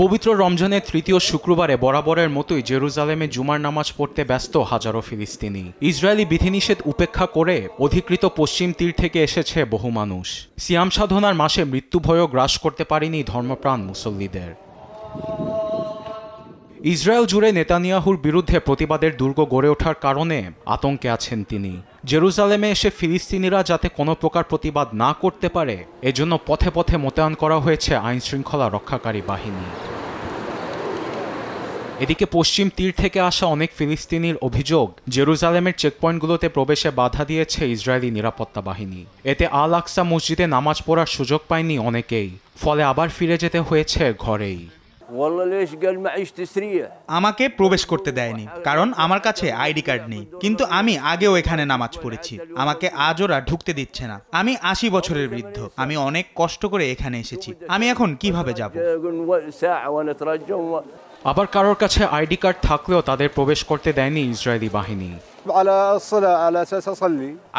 পবিত্র রমজানের তৃতীয় শুক্রবারে বরাবরের মতোই জেরুজালেমে জুমার নামাজ পড়তে ব্যস্ত হাজারো ফিলিস্তিনি। ইসরায়েলি বিধিনিষেধ উপেক্ষা করে অধিকৃত পশ্চিম তীর থেকে এসেছে বহু মানুষ। সিয়াম সাধনার মাসে মৃত্যু ভয়ও গ্রাস করতে পারেনি ধর্মপ্রাণ মুসল্লিদের। ইসরায়েল জুড়ে নেতানিয়াহুর বিরুদ্ধে প্রতিবাদের দুর্গ গড়ে ওঠার কারণে আতঙ্কে আছেন তিনি। জেরুজালেমে এসে ফিলিস্তিনিরা যাতে কোনো প্রকার প্রতিবাদ না করতে পারে এজন্য পথে পথে মোতায়েন করা হয়েছে আইনশৃঙ্খলা রক্ষাকারী বাহিনী। এদিকে পশ্চিম তীর থেকে আসা অনেক ফিলিস্তিনির অভিযোগ, জেরুজালেমের চেকপয়েন্টগুলোতে প্রবেশে বাধা দিয়েছে ইসরায়েলি নিরাপত্তা বাহিনী। এতে আল আকসা মসজিদে নামাজ পড়ার সুযোগ পায়নি অনেকেই, ফলে আবার ফিরে যেতে হয়েছে ঘরেই। আমাকে প্রবেশ করতে দেয়নি কারণ আমার কাছে আইডি কার্ড নেই, কিন্তু আমি আগেও এখানে নামাজ পড়েছি। আমাকে আজ ওরা ঢুকতে দিচ্ছে না। আমি 80 বছরের বৃদ্ধ, আমি অনেক কষ্ট করে এখানে এসেছি। আমি এখন কিভাবে যাব? আবার কারোর কাছে আইডি কার্ড থাকলেও তাদের প্রবেশ করতে দেয়নি ইসরায়েলি বাহিনী।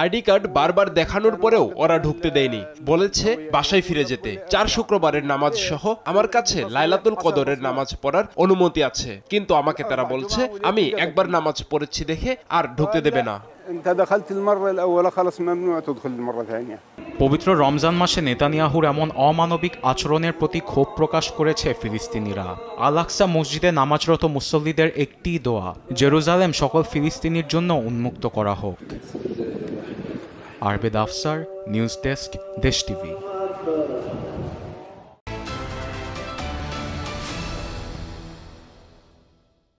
আইডি কার্ড বারবার দেখানোর পরেও ওরা ঢুকতে দেয়নি, বলেছে বাসায় ফিরে যেতে। 4 শুক্রবারের নামাজ সহ আমার কাছে লাইলাতুল কদরের নামাজ পড়ার অনুমতি আছে, কিন্তু আমাকে তারা বলছে আমি একবার নামাজ পড়েছি দেখে আর ঢুকতে দেবে না। পবিত্র রমজান মাসে নেতানিয়াহুর এমন অমানবিক আচরণের প্রতি ক্ষোভ প্রকাশ করেছে ফিলিস্তিনিরা। আল আকসা মসজিদে নামাজরত মুসল্লিদের একটি দোয়া, জেরুজালেম সকল ফিলিস্তিনির জন্য উন্মুক্ত করা হোক। আরবেদ আফসার, নিউজ ডেস্ক, দেশ টিভি।